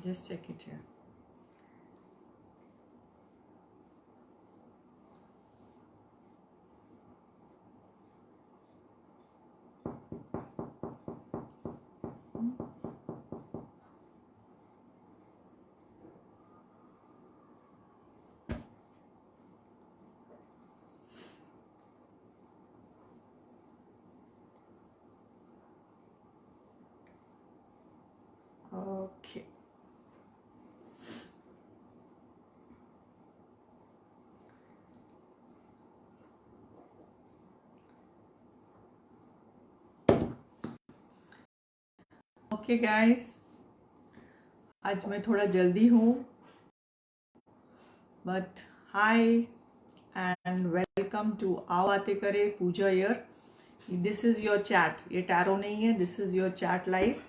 Just check it here. Okay. Okay guys, आज मैं थोड़ा जल्दी हूँ, but hi and welcome to आओ बातें करें Pooja here. This is your chat. ये टैरो नहीं है, this is your chat live.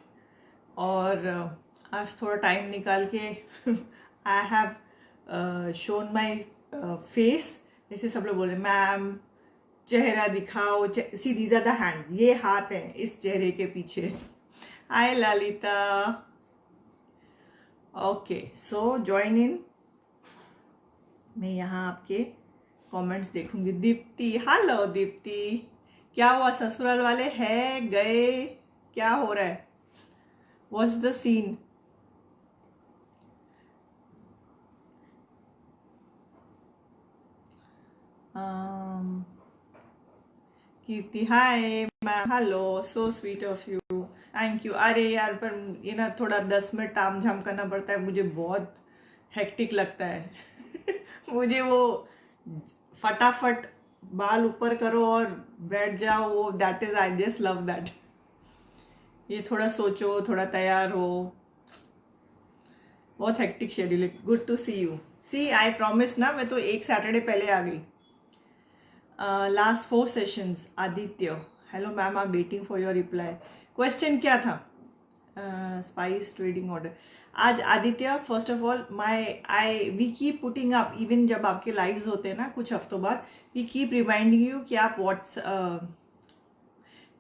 और आज थोड़ा टाइम निकाल के I have shown my face. जैसे सब लोग बोले मैम चेहरा दिखाओ. See these are the hands. ये हाथ हैं इस चेहरे के पीछे. Hi Lalita. Okay, so join इन. मैं यहाँ आपके कमेंट्स देखूंगी. दीप्ति, हेलो दीप्ति. क्या हुआ, ससुराल वाले हैं गए, क्या हो रहा है? What's the scene? Kirti, hi ma'am, hello, so sweet of you, thank you. अरे यार, पर ये ना थोड़ा 10 मिनट ताम झाम करना पड़ता है, मुझे बहुत हेक्टिक लगता है. मुझे वो फटाफट बाल ऊपर करो और बैठ जाओ, वो that is, I just love that. ये थोड़ा सोचो, थोड़ा तैयार हो, बहुत हेक्टिक शेड्यूल है. Good to see you. See I promise ना, मैं तो एक सैटरडे पहले आ गई. Last 4 sessions. Aditya, hello ma'am, I am waiting for your reply. Question क्या था? Spice trading order. आज Aditya, first of all we keep putting up, even जब आपके लाइव्स होते हैं ना कुछ हफ्तों बाद, वी कीप रिमाइंडिंग यू कि आप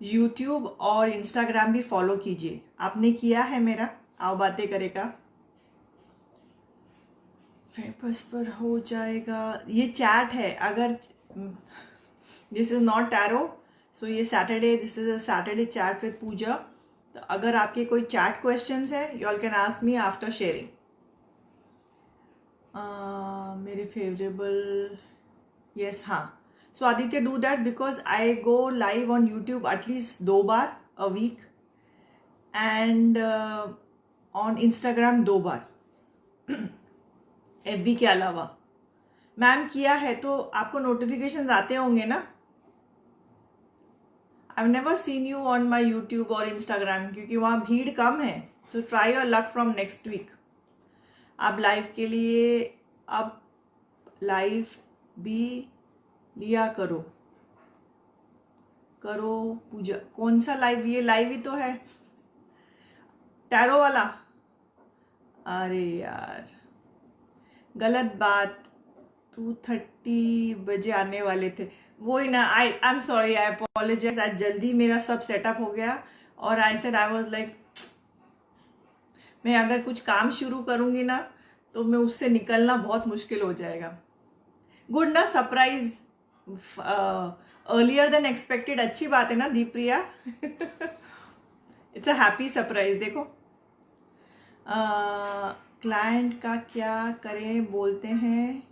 यूट्यूब और इंस्टाग्राम भी फॉलो कीजिए. आपने किया है मेरा आओ बातें करेगा? पेपर्स पर हो जाएगा. ये चैट है. अगर this is not tarot, so ये Saturday, this is a Saturday chat with Pooja. तो अगर आपके कोई चैट क्वेश्चंस है, you all can ask me after sharing. मेरे फेवरेबल, यस, हाँ. So Aditya, do that because I go live on YouTube at least 2 बार a week and on Instagram 2 बार. FB के अलावा. मैम किया है तो आपको नोटिफिकेशंस आते होंगे ना. I have never seen you on my YouTube और इंस्टाग्राम, क्योंकि वहाँ भीड़ कम है. So try your luck from next week. आप लाइव के लिए अब लाइव भी लिया करो पूजा. कौन सा लाइव? ये लाइव ही तो है, टैरो वाला. अरे यार, गलत बात. 2:30 बजे आने वाले थे. वही ना, I am sorry, I apologise. आज जल्दी मेरा सब सेटअप हो गया और I said, I was like, मैं अगर कुछ काम शुरू करूंगी ना तो मैं उससे निकलना बहुत मुश्किल हो जाएगा. गुड ना, सरप्राइज अर्लियर देन एक्सपेक्टेड. अच्छी बात है ना Deepriya. It's a happy surprise. देखो, क्लाइंट का क्या करें, बोलते हैं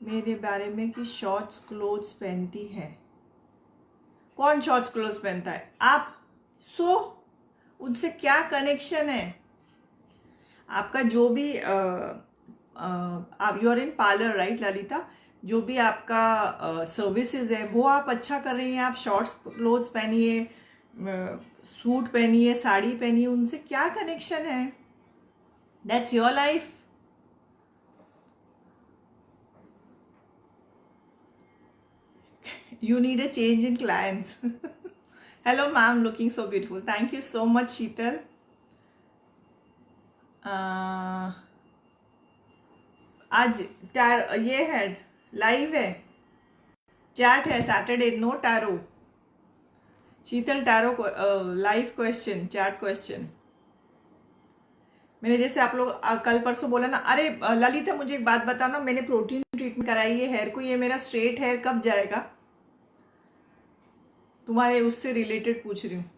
मेरे बारे में कि शॉर्ट्स क्लोथ्स पहनती है. कौन शॉर्ट्स क्लोथ्स पहनता है? आप. सो उनसे क्या कनेक्शन है? आपका जो भी आप, you are in parlour right Lalita, जो भी आपका सर्विसेज है वो आप अच्छा कर रही हैं. आप शॉर्ट्स क्लोथ्स पहनिए, सूट पहनिए, साड़ी पहनिए, उनसे क्या कनेक्शन है? That's your life. You need a change in clients. Hello ma'am, looking so beautiful. Thank you so much Sheetal. आज ये है लाइव है, चैट है, Saturday, no tarot. Sheetal, tarot live question, chat question. मैंने जैसे आप लोग कल परसों बोला ना, अरे ललिता मुझे एक बात बताना, मैंने प्रोटीन ट्रीटमेंट कराई है हेयर को, ये मेरा स्ट्रेट हेयर कब जाएगा? तुम्हारे उससे रिलेटेड पूछ रही हूँ।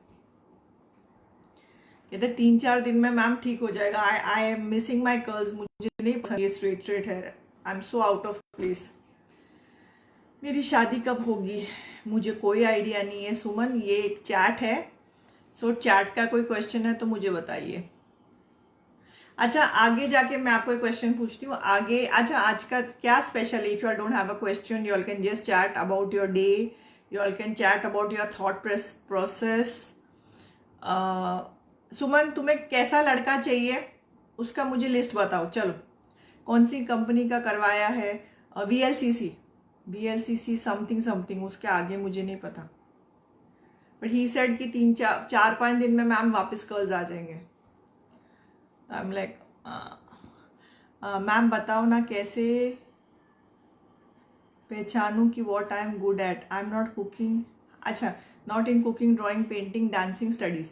कहते 3-4 दिन में मैम ठीक हो जाएगा। I am missing my curls, मुझे नहीं पसंद ये straight straight hair, I am so out of place. मेरी शादी कब होगी मुझे कोई आइडिया नहीं है सुमन, ये एक चैट है, सो चैट का कोई क्वेश्चन है तो मुझे बताइए। अच्छा आगे जाके मैं आपको एक क्वेश्चन पूछती हूँ आगे। अच्छा आज का क्या special? If you are don't have a question you all can just chat about your day, you all can chat about your thought process. Suman तुम्हें कैसा लड़का चाहिए उसका मुझे लिस्ट बताओ। चलो कौन सी कंपनी का करवाया है? वीएलसीसी समथिंग समथिंग, उसके आगे मुझे नहीं पता, बट ही सेड कि 3-4-5 दिन में मैम वापस कर्ल्स आ जाएंगे। आई एम लाइक मैम बताओ ना कैसे पहचानूं कि what I am good at. I am not cooking, अच्छा not in cooking, drawing, painting, dancing, studies.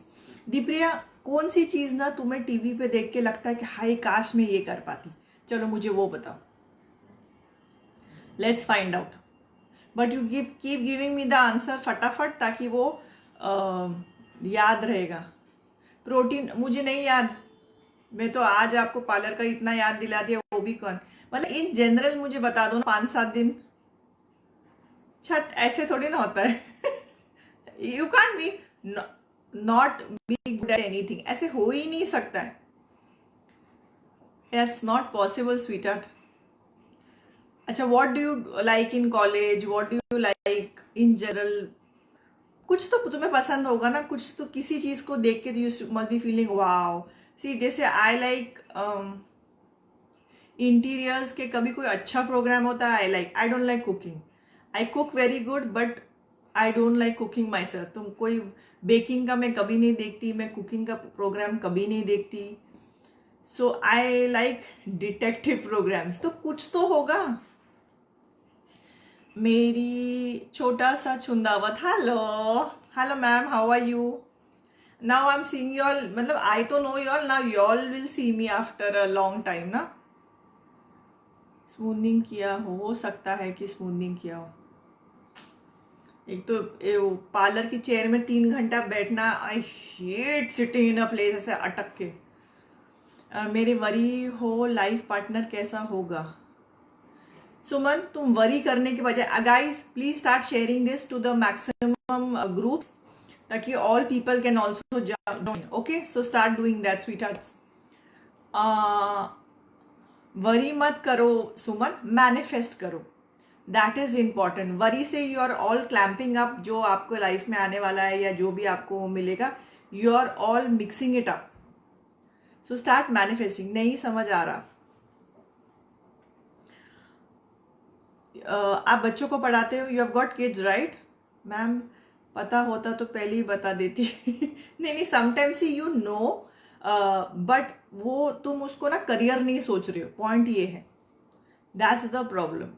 Deepriya कौन सी चीज ना तुम्हें टीवी पे देख के लगता है कि हाय काश मैं ये कर पाती? चलो मुझे वो बताओ, let's find out. But you keep giving me the answer फटाफट, ताकि वो याद रहेगा। प्रोटीन मुझे नहीं याद, मैं तो आज आपको पार्लर का इतना याद दिला दिया, वो भी कौन, मतलब इन जनरल मुझे बता दो ना 5-7 दिन। छठ ऐसे थोड़ी ना होता है you can be not be good at anything, ऐसे हो ही नहीं सकता है, that's not possible sweetheart. अच्छा what do you like in college, what do you like in general? कुछ तो तुम्हें पसंद होगा ना, कुछ तो किसी चीज को देख के you must be feeling wow. See जैसे आई लाइक इंटीरियर्स के, कभी कोई अच्छा प्रोग्राम होता है I don't like cooking, I cook very good but I don't like cooking my self. तुम कोई बेकिंग का मैं कभी नहीं देखती, मैं कुकिंग का प्रोग्राम कभी नहीं देखती। So I like detective programs, तो कुछ तो होगा। मेरी छोटा सा Chundawat, hello hello ma'am how are you? Now I am seeing you all, मतलब आई तो know you all, now you all will see me after a long time ना। स्मूथनिंग किया हो सकता है कि स्मूथनिंग किया हो। एक तो पार्लर की चेयर में 3 घंटा बैठना, आई hate sitting in a place ऐसे अटक के। मेरे वरी हो लाइफ पार्टनर कैसा होगा? सुमन तुम वरी करने के बजाय, guys please start sharing this to the maximum groups, ताकि all people can also join. Okay so start doing that sweethearts. Worry मत करो सुमन, मैनिफेस्ट करो, दैट इज इंपॉर्टेंट। वरी से you are all clamping up जो आपको life में आने वाला है या जो भी आपको मिलेगा, you are all mixing it up. So start manifesting. नहीं समझ आ रहा? आप बच्चों को पढ़ाते हो, you have got kids right? Ma'am पता होता तो पहले ही बता देती नहीं नहीं, समटाइम्स यू नो बट वो तुम उसको ना करियर नहीं सोच रहे हो, पॉइंट ये है, that's the problem.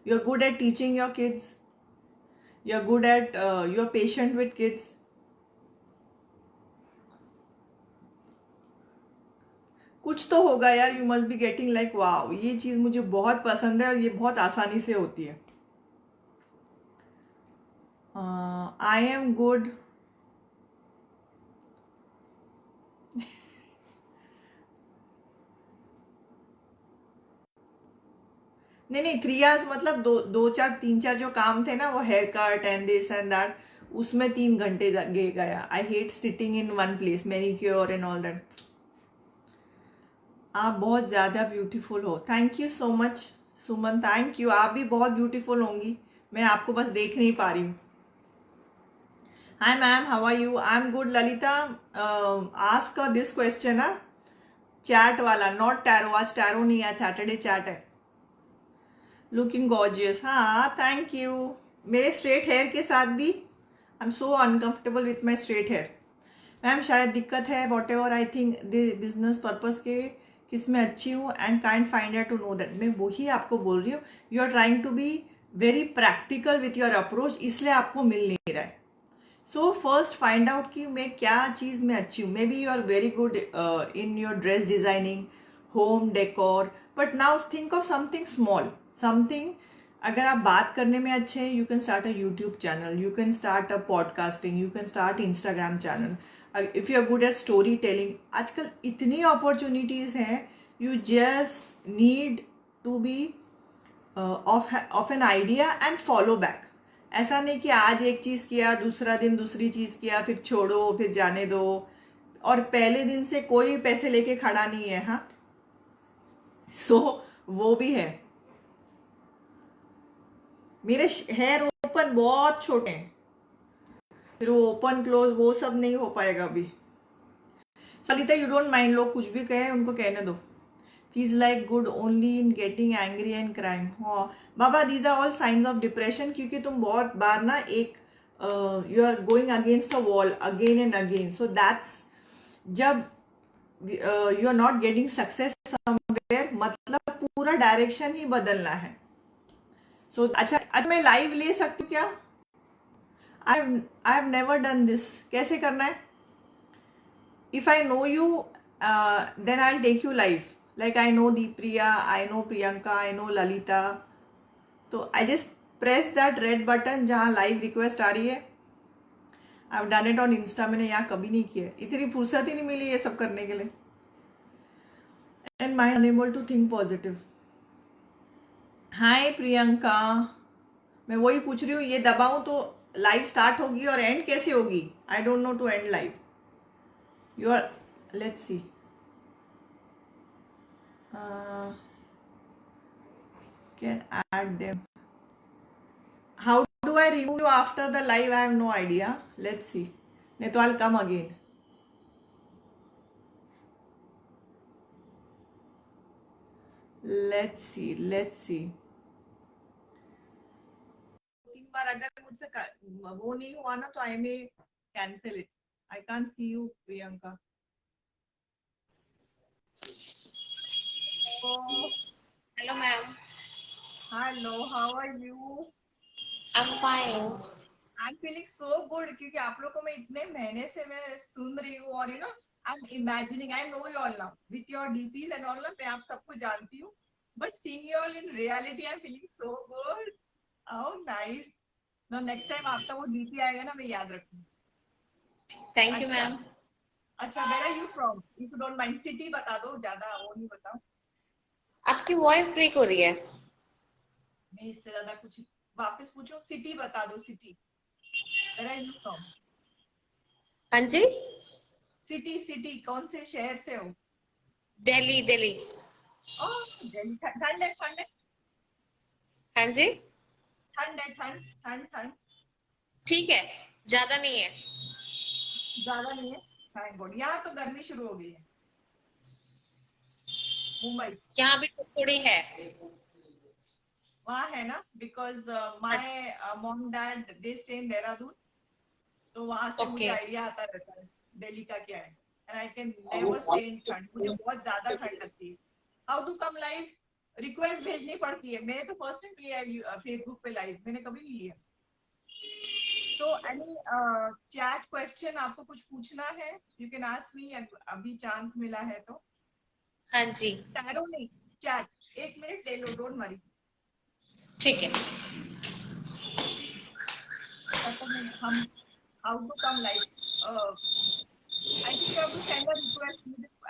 You are good at teaching your kids, you are good at you are patient with kids. कुछ तो होगा यार, you must be getting like wow ये चीज मुझे बहुत पसंद है और ये बहुत आसानी से होती है। आई एम गुड नहीं नहीं 3 आवर्स मतलब 2-4 3-4 जो काम थे ना, वो hair cut and this and that, उसमें 3 घंटे गया। I hate sitting in one place, manicure and all that. आप बहुत ज़्यादा ब्यूटीफुल हो, thank you so much Suman, thank you. आप भी बहुत ब्यूटीफुल होंगी, मैं आपको बस देख नहीं पा रही हूँ। Hi ma'am how are you? I am good. Lalita ask this question, chat वाला, नॉट टैरो। आज टैरो नहीं है, सैटरडे चैट है। लुकिंग गॉर्जियस, हाँ थैंक यू। मेरे स्ट्रेट हेयर के साथ भी I am so uncomfortable with my straight hair. Ma'am शायद दिक्कत है whatever I think the business purpose के किस में अच्छी हूँ and kind finder to know that. मैं वही आपको बोल रही हूँ, you are trying to be very practical with your approach, इसलिए आपको मिल नहीं रहा है। सो फर्स्ट फाइंड आउट कि मैं क्या चीज़ में अच्छी हूँ. Maybe you are very good in your dress designing, home decor, but now think of something small, something. अगर आप बात करने में अच्छे हैं, you can start a YouTube channel, you can start a podcasting, you can start Instagram channel. If you are good at story telling, आजकल इतनी opportunities हैं. You just need to be of an idea and follow back. ऐसा नहीं कि आज एक चीज किया, दूसरा दिन दूसरी चीज किया, फिर छोड़ो, फिर जाने दो, और पहले दिन से कोई पैसे लेके खड़ा नहीं है. हाँ, सो वो भी है. मेरे हेयर ओपन बहुत छोटे हैं, फिर वो ओपन क्लोज वो सब नहीं हो पाएगा अभी. सलिता, यू डोंट माइंड, लोग कुछ भी कहे उनको कहने दो. Feels like good only in getting angry and crying. हाँ बाबा, these are all signs of depression, क्योंकि तुम बहुत बार ना एक you are going against a wall again and again. So that's जब you are not getting success somewhere, मतलब पूरा direction ही बदलना है. So अच्छा मैं लाइव ले सकती हूँ क्या? I have never done this. कैसे करना है? If I know you, then I'll take you live. Like I know Deepriya, I know Priyanka, I know Lalita. तो I just press that red button जहाँ live request आ रही है. I've done it on Insta. मैंने यहाँ कभी नहीं किया है. इतनी फुर्सत ही नहीं मिली ये सब करने के लिए. And mind unable to think positive. Hi Priyanka, मैं वही पूछ रही हूँ, ये दबाऊँ तो लाइव स्टार्ट होगी और एंड कैसे होगी? I don't know to end live. You are, let's see. Can add them. How do I remove you after the live? I have no idea. Let's see. नहीं तो I'll come again. Let's see. Let's see. 3 बार अगर मुझसे वो नहीं हुआ ना तो I may cancel it. I can't see you, Priyanka. Oh, Hello, ma'am. hello. How are you? I'm fine. I'm feeling so good क्योंकि आप लोग को मैं इतने महीने से मैं सुन रही हूँ, और I'm imagining, I know you all now with your DPs and all. मैं आप सबको जानती हूँ, but seeing you all in reality, I'm feeling so good. Oh, nice. Now next time आपका वो DP आएगा ना, मैं याद रखूंगी. Thank you, अच्छा ma'am. अच्छा, where are you from? If you don't mind, city बता दो, ज्यादा वो नहीं बताओ. आपकी वॉइस ब्रेक हो रही है. मैं इससे ज्यादा कुछ वापस पूछो. सिटी बता दो, city. Where are you from? हाँ जी. सिटी सिटी कौन से शहर से हो? दिल्ली दिल्ली. ओह, दिल्ली. ठंड है, ठंड है. हाँ जी. ठंड है, ठंड ठंड ठंड. ठीक है, ज्यादा नहीं है. ज्यादा नहीं है. Thank God. यहाँ तो गर्मी शुरू हो गई है, मुंबई. यहाँ भी थोड़ी है. वहाँ है ना, because my mom dad they stay in Dehradun, तो वहां से मुझे ओके. आइडिया आता रहता है दिल्ली का क्या है. And I can never stay in ठंड, मुझे बहुत ज्यादा ठंड लगती है. How to come live? Request भेजनी पड़ती है. मैंने तो फर्स्ट टाइम लिया है फेसबुक पे लाइव, मैंने कभी नहीं लिया. सो एनी चैट क्वेश्चन आपको कुछ पूछना है, यू कैन आस्क मी. अभी चांस मिला है तो. हाँ जी. टैरो नहीं, चैट. 1 मिनट ले लो, डोंट वरी. ठीक है. हम how to come live. I think you have to send a request,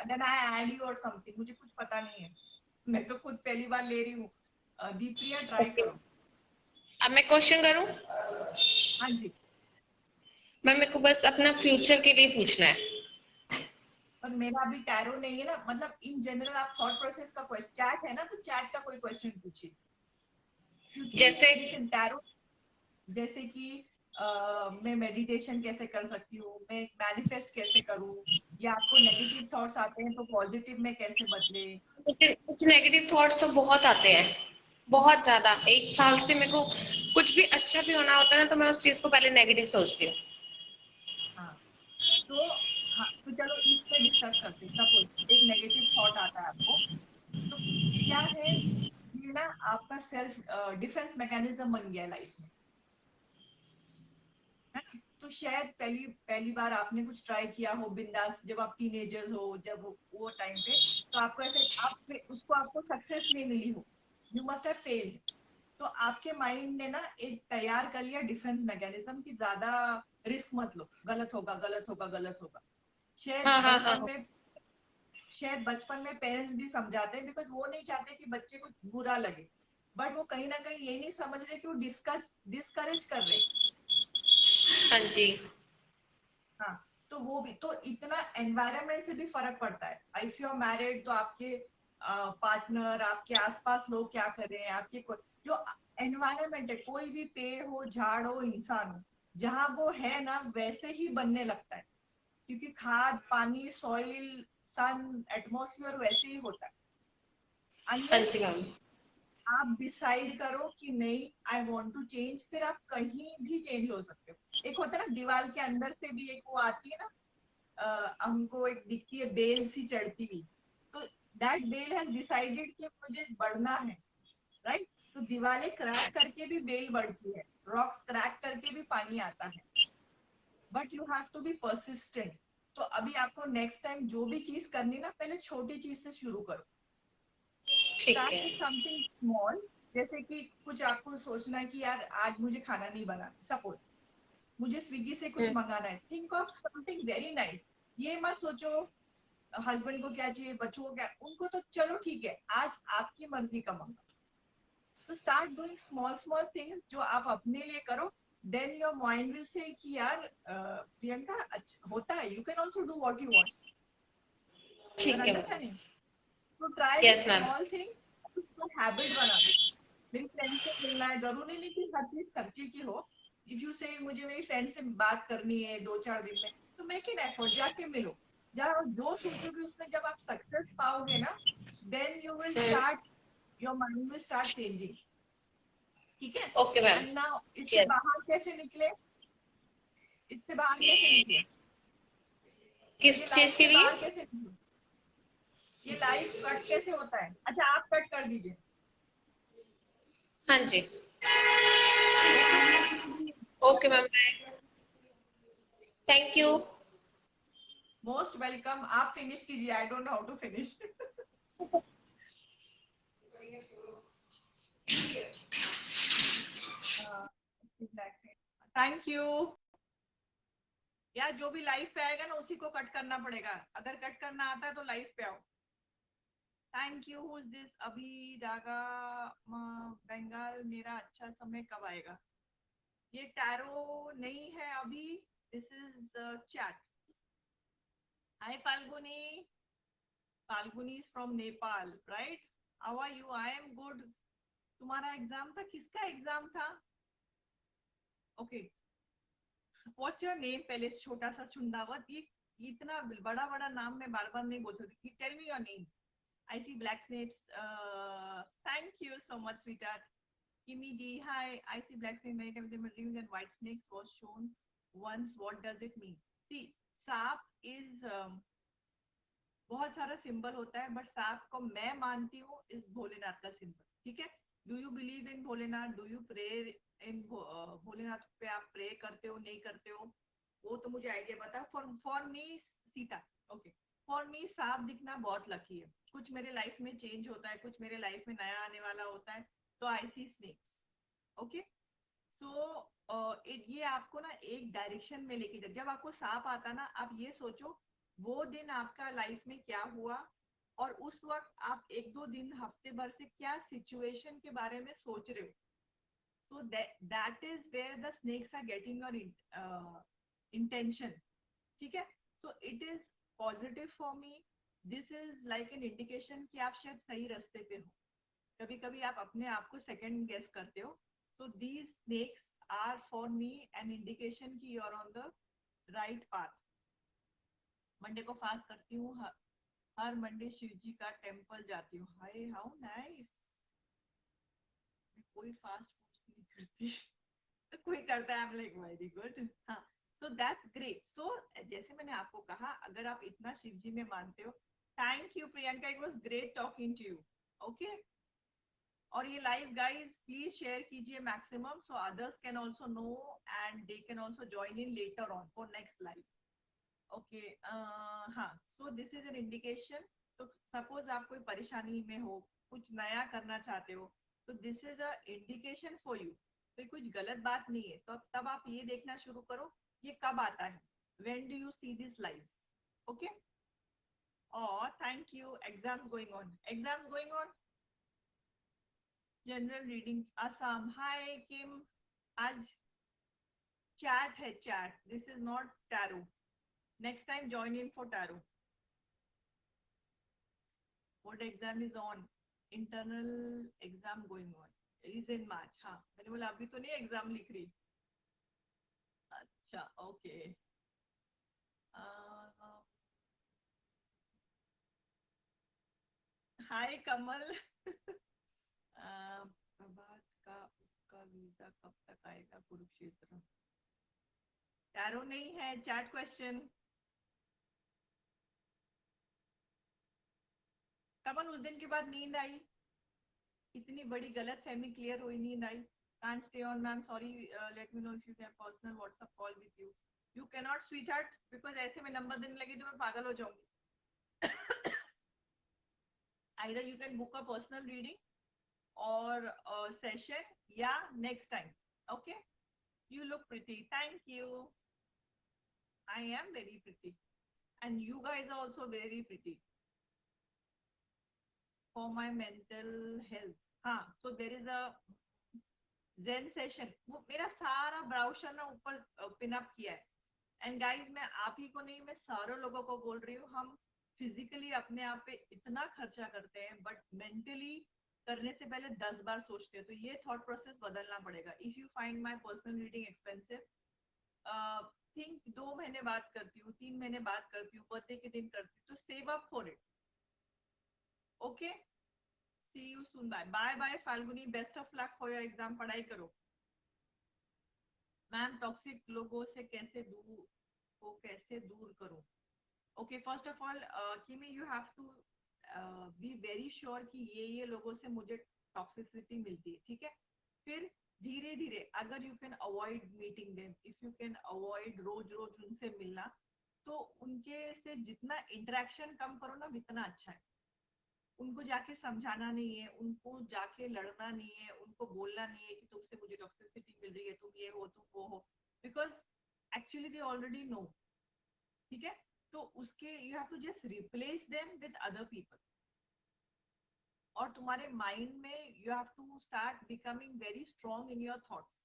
then I add you or something. मुझे कुछ पता नहीं है, मैं तो खुद पहली बार ले रही हूँ. दीप्रिया, ट्राई ओके. करो. अब मैं क्वेश्चन करूँ? हाँ जी. मैम, मेरे को बस अपना फ्यूचर के लिए पूछना है. पर मेरा अभी टैरो नहीं है ना, मतलब इन जनरल आप थॉट प्रोसेस का क्वेश्चन, चैट है ना तो चैट का कोई क्वेश्चन पूछिए. क्योंकि जैसे लिसन, टैरो जैसे कि मैं मेडिटेशन कैसे कर सकती हूँ, मैं मैनिफेस्ट कैसे करूँ, या आपको नेगेटिव थॉट्स आते हैं तो पॉजिटिव में कैसे बदले. कुछ नेगेटिव थॉट्स तो बहुत आते हैं, बहुत ज्यादा. 1 साल से मेरे को कुछ भी अच्छा भी होना होता है ना, तो मैं उस चीज को पहले नेगेटिव सोचती हूँ. हाँ, तो हाँ, तो चलो इस पे डिस्कस करते हैं. सपोज एक नेगेटिव थॉट आता है आपको, तो क्या है, ये ना आपका सेल्फ डिफेंस मैकेनिज्म बन गया लाइफ में, है? तो शायद पहली बार आपने कुछ ट्राई किया हो बिंदास, जब आप टीनेजर्स हो, जब वो टाइम पे, तो आपको ऐसे आपको सक्सेस नहीं मिली हो, यू मस्ट हैव फेल्ड। तो आपके माइंड ने ना एक तैयार कर लिया डिफेंस मैकेनिज्म कि ज्यादा रिस्क मत लो, गलत होगा गलत होगा गलत होगा। शायद हाँ हाँ हाँ बचपन हाँ। में शायद बचपन में पेरेंट्स भी समझाते हैं बिकॉज वो नहीं चाहते कि बच्चे को बुरा लगे, बट वो कहीं ना कहीं ये नहीं समझ रहे कि वो डिस्करेज कर रहे। हाँ जी। हाँ, तो वो भी तो इतना एनवायरनमेंट से भी फर्क पड़ता है। इफ यू आर मैरिड तो आपके पार्टनर, आपके आसपास लोग क्या कर रहे हैं, आपके जो एनवायरनमेंट है, कोई भी पेड़ हो, झाड़ हो, इंसान हो, जहाँ वो है ना वैसे ही बनने लगता है, क्योंकि खाद, पानी, सॉइल, सन, एटमॉस्फेयर वैसे ही होता है। हाँ अनलेस जी मैम। आप डिसाइड करो कि नहीं आई वांट टू चेंज, फिर आप कहीं भी चेंज हो सकते हो। एक होता है ना दीवार के अंदर से भी एक वो आती है ना, हमको एक दिखती है बेल सी चढ़ती हुई, तो दैट बेल हैज डिसाइडेड कि मुझे बढ़ना है, राइट। तो दीवारें क्रैक करके भी बेल बढ़ती है, रॉक्स क्रैक करके भी पानी आता है, but you have to be persistent. तो अभी आपको नेक्स्ट टाइम जो भी चीज करनी ना, पहले छोटी चीज से शुरू करो। ठीक स्टार्ट है। विथ समथिंग स्मॉल, जैसे कि कुछ आपको सोचना है कि यार आज मुझे खाना नहीं बनाना, सपोज मुझे स्विगी से कुछ हम्म। मंगाना है, think of something very nice. ये मत सोचो हस्बैंड को क्या चाहिए, बच्चों को क्या, उनको तो चलो ठीक है, आज आपकी मर्जी का मंगाओ। तो start doing small small things जो आप अपने लिए करो, then your mind will say कि यार प्रियंका अच्छा होता है, you can also do what you want. You are ठीक है मैम। अंडरस्टैंडिंग। तो try with yes ma'am. Small things, उसको हैबिट बना दो। मेरी फ्रेंड से मिलना है, जरूरी नहीं कि हर चीज खर्चे की हो। इफ यू से मुझे मेरी फ्रेंड से बात करनी है 2-4 दिन में, तो मेक एन एफर्ट, जाके मिलो। जहाँ जो सोचोगे उसमें जब आप सक्सेस पाओगे ना, then you will hmm. Start, your mind will start changing. ठीक है। Okay ma'am. एंड नाउ इससे यस। बाहर कैसे निकले, इससे बाहर कैसे निकले, किस ये चीज लाइफ के से लिए? बाहर कैसे निकले, ये लाइफ कट कैसे होता है। अच्छा आप कट कर दीजिए। हाँ जी। Okay ma'am. Thank you. Most welcome. आप फिनिश कीजिए, I don't know how to finish. Thank you. यार जो भी लाइफ पे आएगा ना उसी को कट करना पड़ेगा, अगर कट करना आता है तो लाइफ पे आओ। Thank you. Who is this? अभी जागा बंगाल, मेरा अच्छा समय कब आएगा? ये टैरो नहीं है अभी, this is chat. Hi Falguni. Falguni is from Nepal, right? How are you? I am good. तुम्हारा एग्जाम था, किसका एग्जाम था? Okay, what's your name? पहले छोटा सा चुंदावत, ये इतना बड़ा बड़ा नाम मैं बार बार नहीं बोल सकती। Tell me your name. I see black snakes. Thank you so much, sweetheart. Kimi D, hi. I see black snakes many times in my dreams and white snakes was shown once. What does it mean? See, सांप is बहुत सारा symbol होता है, but सांप को मैं मानती हूँ इस भोलेनाथ का सिंबल। ठीक है। Do you believe in Bholenath? Do you pray in Bholenath पे? आप प्रे करते हो नहीं करते हो वो तो मुझे आइडिया पता। For me Sita. Okay. For me सांप दिखना बहुत लकी है। कुछ मेरे लाइफ में चेंज होता है, कुछ मेरे लाइफ में नया आने वाला होता है, तो आई सी स्नेक्स। ओके। सो ये आपको ना एक डायरेक्शन में लेके जब आपको सांप आता ना, आप ये सोचो वो दिन आपका लाइफ में क्या हुआ, और उस वक्त आप 1-2 दिन, हफ्ते भर से क्या सिचुएशन के बारे में सोच रहे हो। so that is where the snakes are getting your intention. ठीक है। so it is positive for me. this is like an indication कि आप शायद सही रास्ते पे हो। कभी कभी आप अपने आप को सेकंड गेस करते हो, so these snakes are for me an indication कि you are on the right path. Monday को फास्ट करती हूँ, हर मंडे शिव जी का टेम्पल जाती हूँ। Hi how nice. कोई फास्ट नहीं करती। तो कोई करता है, लाइक वेरी गुड। हाँ, सो दैट्स ग्रेट। सो जैसे मैंने आपको कहा, अगर आप इतना शिव जी में मानते हो, thank you Priyanka, it was great talking to you. Okay. और ये लाइव गाइस प्लीज शेयर कीजिए maximum, so others can also know and they can also join in later on for next live. Okay. हाँ, so this is an indication. तो suppose आप कोई परेशानी में हो, कुछ नया करना चाहते हो, तो this is a indication for you. तो कुछ गलत बात नहीं है. तो तब आप ये देखना शुरू करो ये कब आता है. When do you see this live. Okay. और thank you. Exams going on, exams going on. General reading Assam. Hi Kim. आज चैट है, chat. This is not tarot. Next time join in for tarot. Board exam is on. Internal exam going on is in March. हाँ, मैंने बोला अभी तो नहीं exam लिख रही. अच्छा, ओके. हाय कमल. प्रभात का उसका वीजा कब तक आएगा कुरुक्षेत्र. टैरो नहीं है, चैट क्वेश्चन. कमल उस दिन के बाद नींद आई. इतनी बड़ी गलत फहमी क्लियर हुई, नींद आई. Can't stay on, ma'am. Sorry. Let me know if you can personal WhatsApp call with you. You cannot sweetheart because ऐसे में नंबर देने लगी तो मैं पागल हो जाऊंगी. Either you can book a personal reading or a session. Yeah, next time. Okay. You look pretty. Thank you. I am very pretty, and you guys are also very pretty. For my mental health. हाँ, so there is a Zen session. वो मेरा सारा browser ना ऊपर pin up किया है. And guys, मैं आप ही को नहीं, मैं सारे लोगों को बोल रही हूँ. हम फिजिकली अपने आप पे इतना खर्चा करते हैं, बट मेंटली करने से पहले 10 बार सोचते हैं. तो ये थॉट प्रोसेस बदलना पड़ेगा. If you find my personal reading expensive, think 2 महीने बात करती हूँ, 3 महीने बात करती हूँ, बर्थडे के दिन करती हूँ, तो save up for it. Okay. See you soon. Bye bye bye Falguni. Best of luck for your exam. पढ़ाई करो. मैम टॉक्सिक लोगों से कैसे दूर करूं. Okay, first of all Kimi, you have to be very sure कि ये लोगों से मुझे टॉक्सिसिटी मिलती है. ठीक है. फिर धीरे धीरे अगर you can avoid meeting them, if you can avoid रोज रोज उनसे मिलना, तो उनके से जितना इंटरेक्शन कम करो ना, उतना अच्छा है. उनको जाके समझाना नहीं है, उनको जाके लड़ना नहीं है, उनको बोलना नहीं है कि तुमसे मुझे टॉक्सिसिटी मिल रही है, तुम ये हो, तुम वो हो. Because actually they already know. ठीक है. तो उसके you have to just replace them with other people. और तुम्हारे माइंड में you have to start becoming very strong in your thoughts.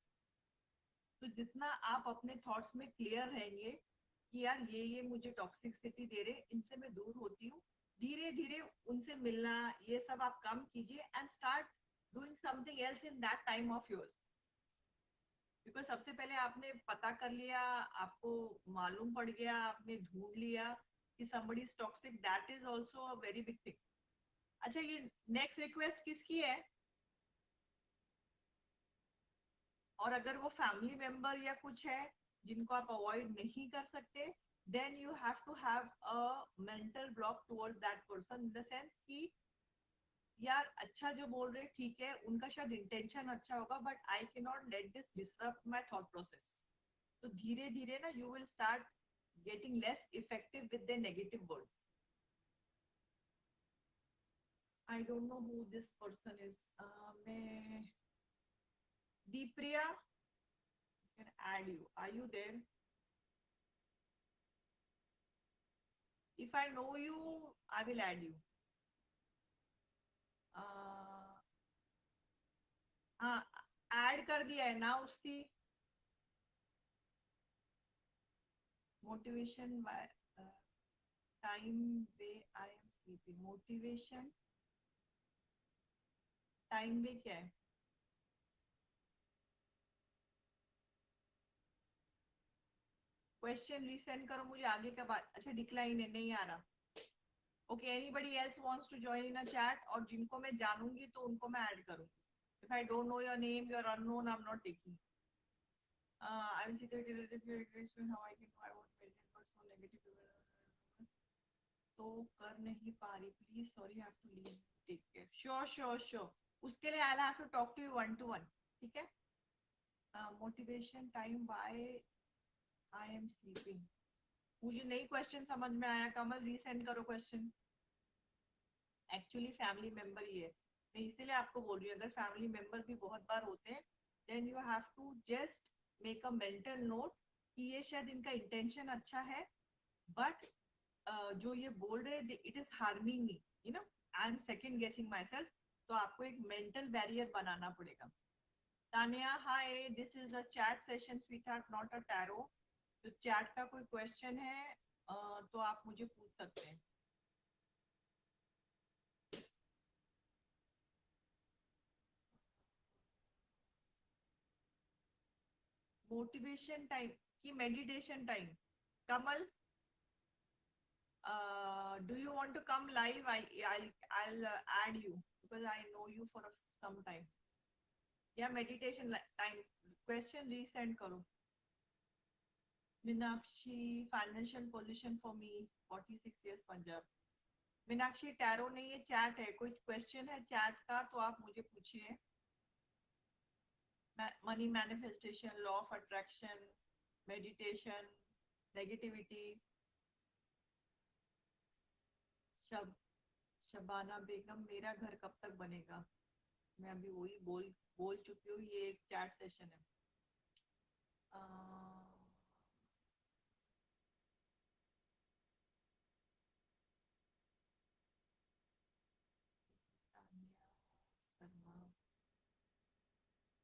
तो जितना आप अपने थॉट्स में क्लियर रहेंगे कि यार ये मुझे टॉक्सिसिटी दे रहे, इनसे मैं दूर होती हूँ, धीरे धीरे उनसे मिलना ये सब आप कम कीजिए and start doing something else in that time of yours. Because सबसे पहले आपने पता कर लिया, आपको मालूम पड़ गया, आपने ढूंढ लिया कि somebody is toxic. That is also a very big thing. अच्छा, ये नेक्स्ट रिक्वेस्ट किसकी है. और अगर वो फैमिली मेंबर या कुछ है जिनको आप अवॉइड नहीं कर सकते, then you have to have a mental block towards that person, in the sense कि यार अच्छा जो बोल रहे ठीक है, उनका शायद इंटेंशन अच्छा होगा, but I can not let this disturb my thought process. तो धीरे धीरे ना you will start getting less effective with the negative words. I don't know who this person is. मैं Deepriya, can add you. Are you there? If I know you, I will add you. हाँ, add कर दिया है ना उसकी. Motivation time way I am sleeping. Motivation time way क्या है. Question resend करो मुझे आगे का बात. अच्छा, डिक्लाइन है, नहीं आ रहा. Okay, anybody else wants to join in a chat. और जिनको मैं जानूंगी तो उनको मैं ऐड करूंगी. If I don't know your name, you are unknown, I am not taking. I will see the relative your question how I can know I want medical but so negative. तो कर नहीं पा रही. Please, sorry, I have to leave. Take care. Sure, sure, sure. उसके लिए I have to talk to you 1 to 1, ठीक है? Motivation time why I am sleeping. मुझे नई क्वेश्चन समझ में आया, कमल रीसेंड करो क्वेश्चन। एक्चुअली फैमिली मेंबर ही है, मैं इसीलिए आपको बोल रही हूँ, अगर फैमिली मेंबर भी बहुत बार होते हैं then you have to just make a mental note कि ये शायद इनका इंटेंशन अच्छा है, बट जो ये बोल रहे हैं it is harming me, you know, I am second गेसिंग माई सेल्फ। तो आपको एक मेंटल बैरियर बनाना पड़ेगा। Tania hi, this is a chat session sweetheart, not a tarot. तो चैट का कोई क्वेश्चन है तो आप मुझे पूछ सकते हैं। मोटिवेशन टाइम की meditation time. Kamal, do you want to come live? I'll add you because I know you for some time. या मेडिटेशन टाइम क्वेश्चन रीसेंड करो। Meenakshi financial position for me 46 years Punjab. Meenakshi tarot नहीं है, chat है। कोई question है chat का तो आप मुझे पूछिए। Money manifestation, law of attraction, meditation, negativity. शब शबाना बेगम, मेरा घर कब तक बनेगा? मैं अभी वही बोल चुकी हूँ, ये एक चैट सेशन है।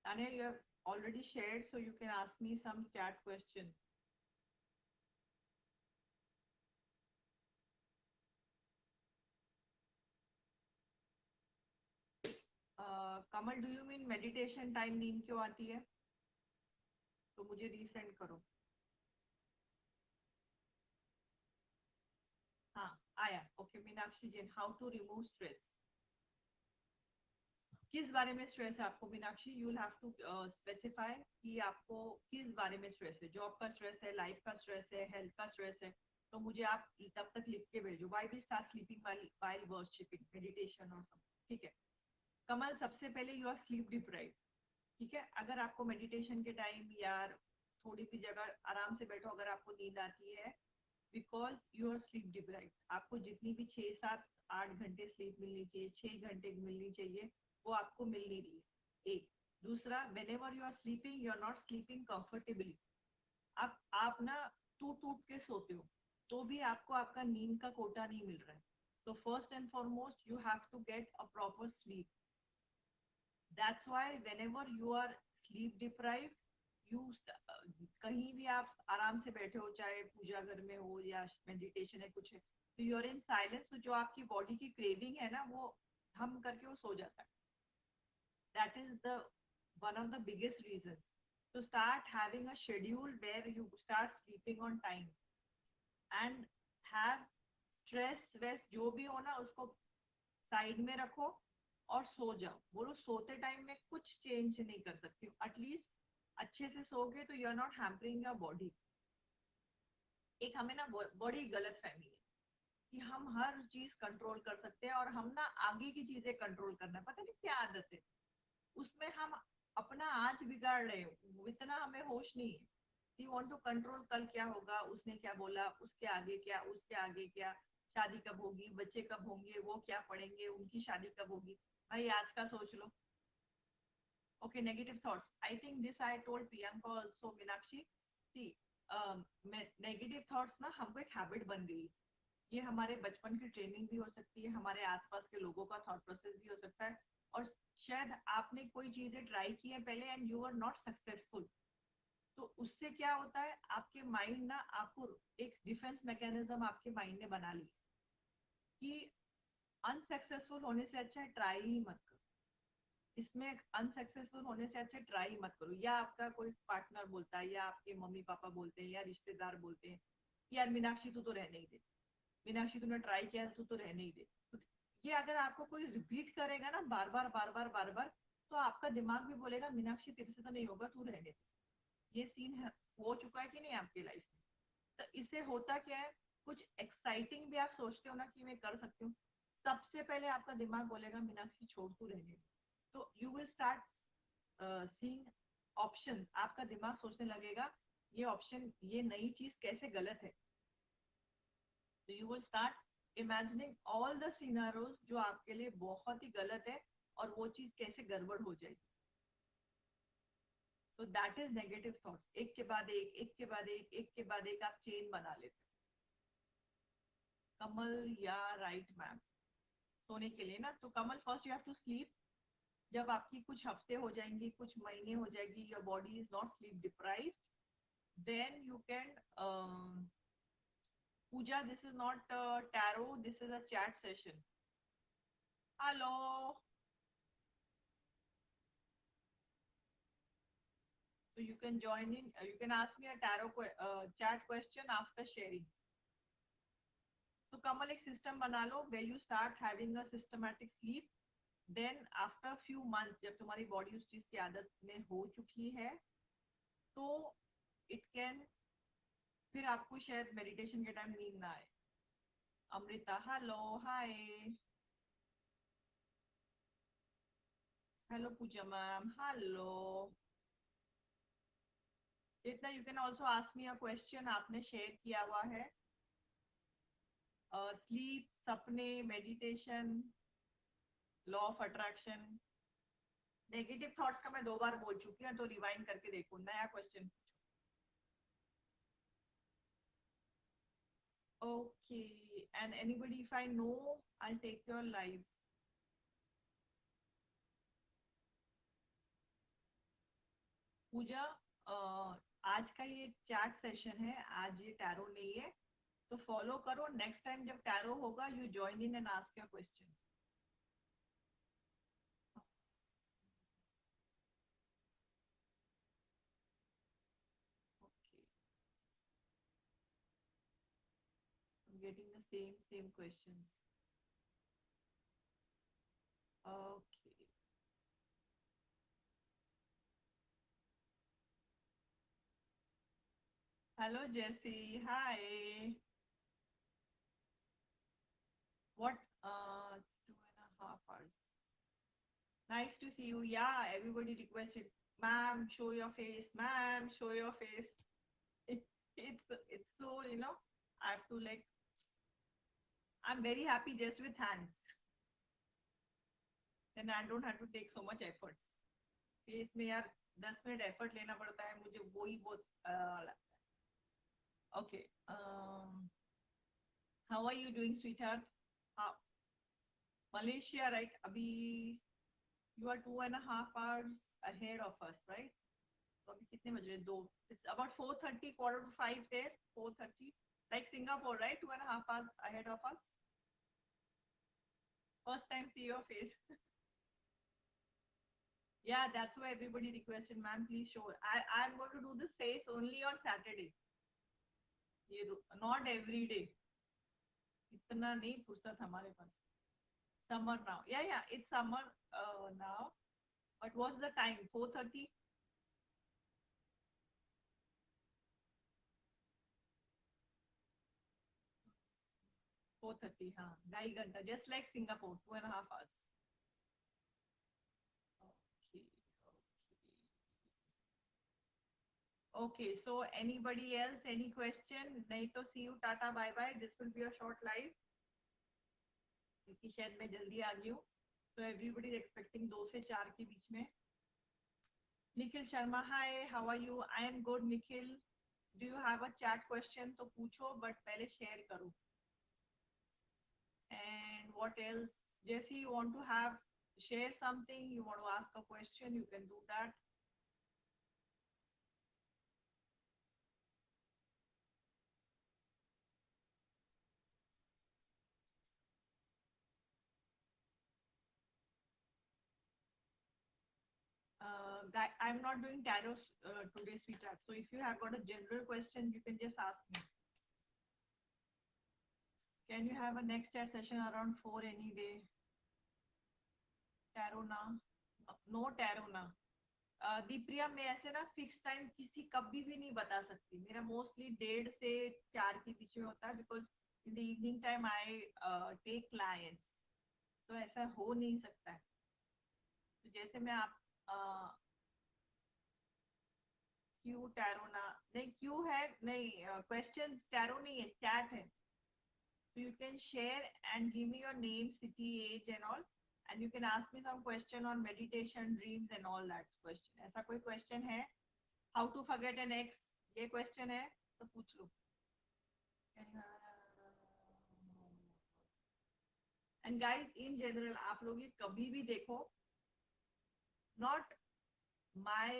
Tanya, you have already shared, so you can ask me some chat question. Kamal, do you mean meditation time नींद क्यों आती है? तो मुझे रीसेंड करो। हाँ आया। Okay Meenakshi Jain, how to remove stress. किस बारे में स्ट्रेस है आपको Meenakshi? You will have to specify कि आपको किस बारे में स्ट्रेस है। जॉब का स्ट्रेस है, लाइफ का स्ट्रेस है, हेल्थ का स्ट्रेस है? तो मुझे आप तब तक लिख के भेजो। Why we start sleeping while worshipping, meditation और सब, ठीक है? कमल, सबसे पहले यू आर स्लीप डिप्राइव्ड, ठीक है? अगर आपको मेडिटेशन के टाइम यार थोड़ी भी जगह आराम से बैठो, अगर आपको नींद आती है because you are sleep deprived. आपको जितनी भी 6 7 8 घंटे स्लीप मिलनी चाहिए, 6 घंटे मिलनी चाहिए, वो आपको मिल नहीं रही है। एक दूसरा, whenever you are sleeping you are not sleeping comfortably. आप ना टूट टूट के सोते हो तो भी आपको आपका नींद का कोटा नहीं मिल रहा है। तो first and foremost you have to get a proper sleep. That's why whenever you are sleep deprived, you कहीं भी आप आराम से बैठे हो, चाहे पूजा घर में हो या मेडिटेशन है कुछ है, तो यू आर इन साइलेंस। तो जो आपकी बॉडी की क्रेविंग है ना, वो हम करके वो सो जाता है। That is the one of the biggest reasons to start having a schedule where you start sleeping on time and have stress जो भी हो ना उसको साइड में रखो और सो जाओ। बोलो सोते टाइम में कुछ चेंज नहीं कर सकती हो, एटलीस्ट अच्छे से सोगे तो you are not hampering your body. एक हमें ना बड़ी गलत फहमी है कि हम हर चीज कंट्रोल कर सकते हैं और हम ना आगे की चीजें कंट्रोल करना, पता नहीं क्या आदत है उसमें हम अपना आज बिगाड़ रहे हो। इतना हमें होश नहीं है। वी वांट टू कंट्रोल कल क्या होगा, उसने क्या बोला, उसके आगे क्या, उसके आगे क्या, शादी कब होगी, बच्चे कब होंगे, वो क्या पढ़ेंगे, उनकी शादी कब होगी। भाई आज का सोच लो। Okay, negative thoughts, I think this I told Priyanka also. Meenakshi see, negative thoughts ना हमको एक हैबिट बन गई। ये हमारे बचपन की ट्रेनिंग भी हो सकती है, हमारे आसपास के लोगों का थॉट प्रोसेस भी हो सकता है, और शायद आपने कोई चीजें ट्राई की है पहले and you are not successful. तो उससे क्या होता है, आपके माइंड ना आपको एक डिफेंस मैकेनिज्म आपके माइंड ने बना ली कि अनसक्सेसफुल होने से अच्छा है ट्राई ही मत करो। इसमें अनसक्सेसफुल होने से अच्छा ट्राई मत करो। या आपका कोई पार्टनर बोलता है, या आपके मम्मी पापा बोलते हैं, या रिश्तेदार बोलते हैं कि यार मीनाक्षी तू तो रहने ही दे, मीनाक्षी तूने ट्राई किया तू तो रहने ही दे। तो ये अगर आपको कोई रिपीट करेगा ना बार बार बार बार बार बार, तो आपका दिमाग भी बोलेगा मीनाक्षी तेरे से तो नहीं होगा, तू रहने दे। ये सीन है, हो चुका है कि नहीं आपकी लाइफ में? तो इससे होता क्या है, कुछ एक्साइटिंग भी आप सोचते हो ना कि मैं कर सकती हूँ, सबसे पहले आपका दिमाग बोलेगा मीनाक्षी छोड़, तू रहने दे। तो you will start seeing options. आपका दिमाग सोचने लगेगा ये ऑप्शन, ये नई चीज कैसे गलत है. तो you will start imagining all the scenarios जो आपके लिए बहुत ही गलत है और वो चीज कैसे गड़बड़ हो जाएगी. So that is negative thoughts. एक के बाद एक, एक के बाद एक, एक के बाद एक आप चेन बना लेते. कमल या राइट मैम सोने के लिए ना. तो Kamal first you have to sleep. जब आपकी कुछ हफ्ते हो जाएंगी, कुछ महीने हो जाएगी, your body is not sleep deprive, then you can puja. This is not tarot, this is a chat session. Hello. So you can join in. You can ask me a chat question after sharing. तो कमल एक system बना लो where you start having a systematic sleep. Then after few months जब तुम्हारी body उस चीज की आदत में हो चुकी है तो it can, फिर आपको शायद मेडिटेशन के टाइम नींद ना आए. Amrita hello hi. हेलो पूजा मैम हेलो. इतना you can also ask me a question. आपने शेयर किया हुआ है स्लीप, सपने, meditation, law of attraction. Negative thoughts का मैं 2 बार बोल चुकी हूँ तो रिवाइंड करके देखो. नया question. Okay. And anybody if I know I take your live. पूजा आज का ये चैट सेशन है, आज ये टैरो नहीं है. तो फॉलो करो. नेक्स्ट टाइम जब टैरो होगा you join in and ask your question. Getting the same questions. Okay. Hello Jesse. Hi. What 2.5 hours. Nice to see you. Yeah, everybody requested, ma'am, show your face, ma'am, show your face. It's so, I have to like, I'm very happy just with hands. Then I don't have to take so much efforts. Face में यार 10 minute effort लेना पड़ता है मुझे, वो ही बहुत लगता है. Okay. How are you doing sweetheart? Malaysia right. अभी you are 2.5 hours ahead of us, right? तो अभी कितने बज रहे हैं? 2. It's about 4:30, 4:45 there. 4:30 like Singapore, right? 2.5 hours ahead of us. First time see your face. Yeah, that's why everybody requested, ma'am, please show. I'm going to do this face only on Saturday. Not every day. इतना नहीं फुर्सत हमारे पास. Summer now. Yeah, it's summer now. But what's the time? 4:30. 4:30. हाँ, 2.5 घंटा. Just like Singapore, 2.5 hours. Okay. Okay, so anybody else, any question? नहीं तो see you, tata, bye bye. This will be a short live. क्योंकि शायद मैं जल्दी आ गई हूँ. So everybody is expecting 2 से 4 के बीच में. Nikhil Sharma, hi, how are you? I am good, Nikhil. Do you have a chat question? तो पूछो, but पहले share करो. And what else? Jesse, you want to share something? You want to ask a question? You can do that. I'm not doing tarot today, sweetheart. So if you have got a general question, you can just ask me. Can you have a next chat session around 4 any day? Tarot na? No tarot na. दीप्रिया, मैं ऐसे ना fix time किसी कभी भी नहीं बता सकती. मेरा मोस्टली 1:30 से 4 के बीच में होता है because in the evening time I take clients. तो ऐसा हो नहीं सकता है. तो जैसे मैं आप क्यू टैरो ना, नहीं क्यू है, नहीं क्वेश्चन टैरो नहीं है, चैट है. So you can share and give me your name, city, age and all, and you can ask me some question on meditation, dreams and all that question. ऐसा कोई question है? How to forget an ex? ये question है तो पूछ लो. And guys, in general आप लोग ये कभी भी देखो, not my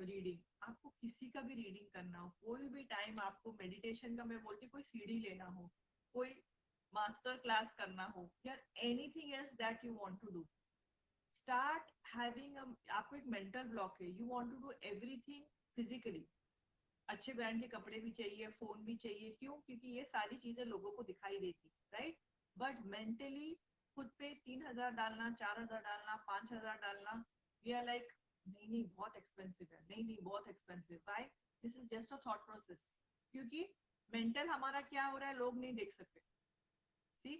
reading, आपको किसी का भी रीडिंग करना हो, कोई भी टाइम आपको मेडिटेशन का, मैं बोलती कोई सीढ़ी लेना हो, कोई मास्टर क्लास करना हो, या anything else that you want to do, start having आपको एक मेंटल ब्लॉक है, you want to do everything physically. अच्छे ब्रांड के कपड़े भी चाहिए, फोन भी चाहिए, क्यों? क्योंकि ये सारी चीजें लोगों को दिखाई देती, राइट? बट मेंटली खुद पे 3,000 डालना, 4,000 डालना, 5,000 डालना, वी आर लाइक नहीं नहीं बहुत एक्सपेंसिव है, नहीं नहीं बहुत expensive. Why? This is just a thought process. क्योंकि मेंटल हमारा क्या हो रहा है लोग नहीं देख सकते. सी,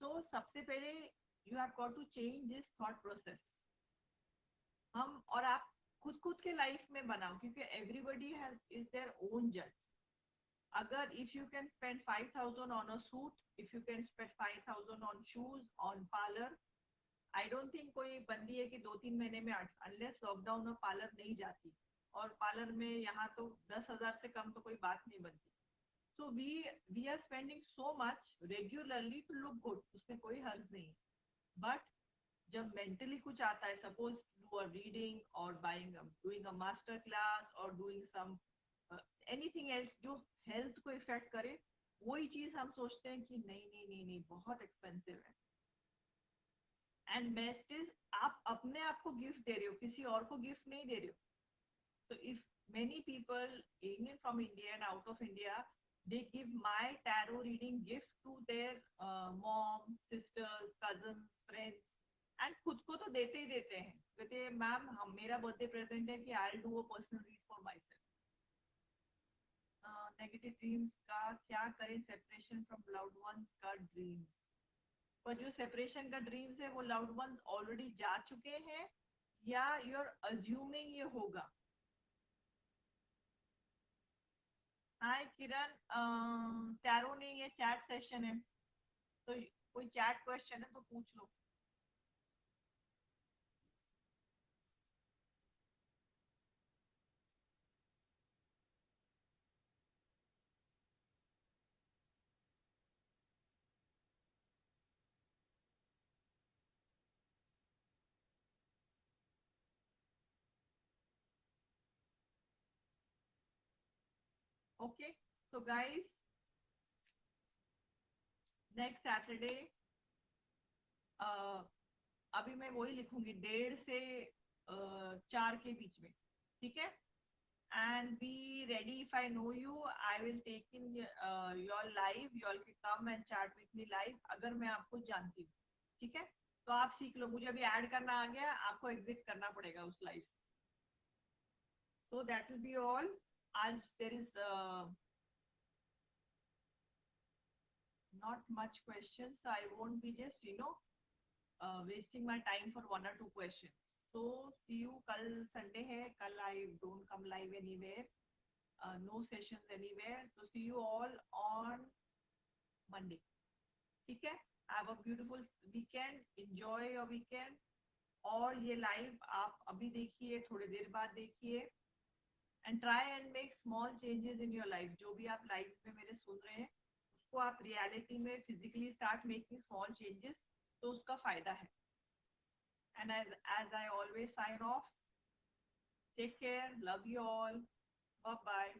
सो सबसे पहले you have got to change this thought process. हम और आप खुद खुद के लाइफ में बनाओ, क्योंकि everybody has is their own जज. अगर if you can spend 5,000 on a suit, if you can spend 5,000 on shoes, on parlor, I don't think कोई बंदी है कि 2-3 महीने में unless लॉकडाउन और पार्लर नहीं जाती, और पार्लर में यहाँ तो 10,000 से कम तो कोई बात नहीं बनती. So we are spending so much regularly to look good, उसमें कोई हर्ज नहीं. बट जब मेंटली कुछ आता है, सपोज यू आर रीडिंग और buying doing a master class और डूइंग सम एनीथिंग एल्स जो हेल्थ को इफेक्ट करे, वही चीज हम सोचते हैं कि नहीं नहीं नहीं नहीं बहुत एक्सपेंसिव है. एंड बेस्ट इज आप अपने आप को गिफ्ट दे रहे हो, किसी और को गिफ्ट नहीं दे रहे हो. So if many people even from India and out of India, they give my tarot reading gift to their mom, sisters, cousins, friends, and खुद को तो देते ही देते हैं, कहते हैं मैम हम मेरा बर्थडे प्रेजेंट है कि I'll do a personal read for myself. Negative dreams का क्या करें, सेपरेशन फ्रॉम लव्ड वंस का ड्रीम्स. पर जो सेपरेशन का ड्रीम्स है वो लव्ड वंस ऑलरेडी जा चुके हैं, या यू आर अज्यूमिंग ये होगा. हाय किरण, टैरो नहीं है, चैट सेशन है, तो कोई चैट क्वेश्चन है तो पूछ लो. Okay, so guys, next Saturday अभी मैं वही लिखूंगी 1:30 से 4 के बीच में, ठीक है? And be ready, if I know you I will take in your live, you all can come and chat with me live अगर मैं आपको जानती हूँ, ठीक है? तो आप सीख लो, मुझे अभी ऐड करना आ गया, आपको एग्जिट करना पड़ेगा उस live. So that will be all. As there is not much questions, so I won't be just wasting my time for 1 or 2 questions. So see you कल Sunday है, कल I don't come live anywhere, no sessions anywhere. So see you all on Monday. ठीक है? Have a beautiful weekend. Enjoy your weekend. और ये live आप अभी देखिए, थोड़ी देर बाद देखिए, and try and make small changes in your life. जो भी आप लाइफ में मेरे सुन रहे हैं उसको आप रियलिटी में physically start making small changes, तो उसका फायदा है. And as I always sign off, take care, love you all, bye bye.